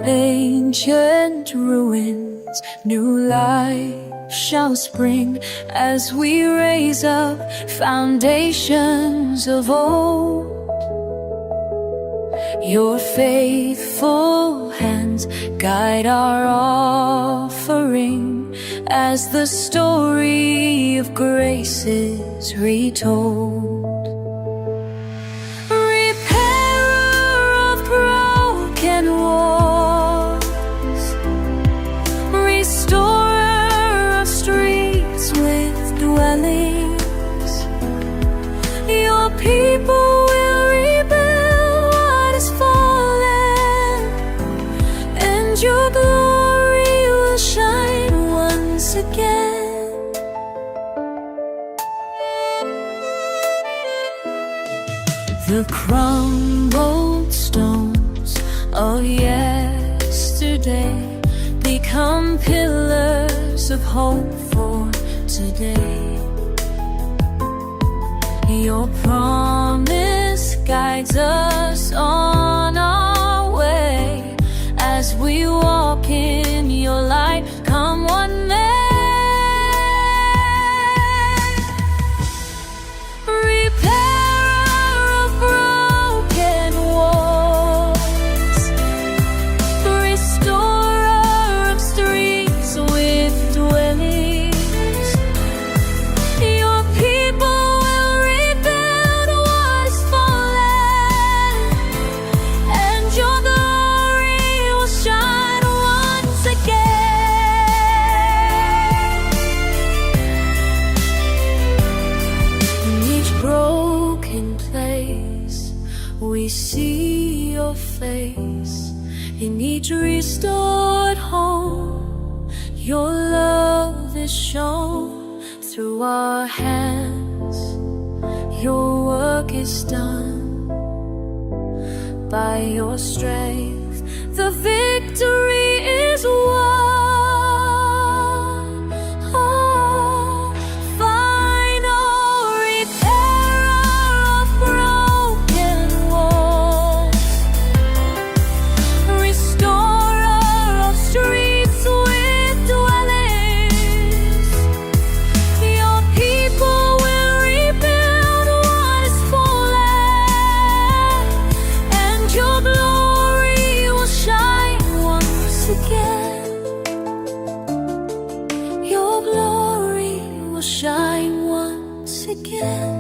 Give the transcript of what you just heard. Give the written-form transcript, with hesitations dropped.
From ancient ruins, new life shall spring as we raise up foundations of old. Your faithful hands guide our offering as the story of grace is retold. Your people will rebuild what is fallen, and your glory will shine once again. The crumbled stones of yesterday become pillars of hope for today. Your promise guides us on our way as we walk in your light. Come what may, repairer of broken walls, restorer of streets with dwellings. Your people we see your face in each restored home. Your love is shown through our hands. Your work is done by your strength. The victory is won. Your glory will shine once again.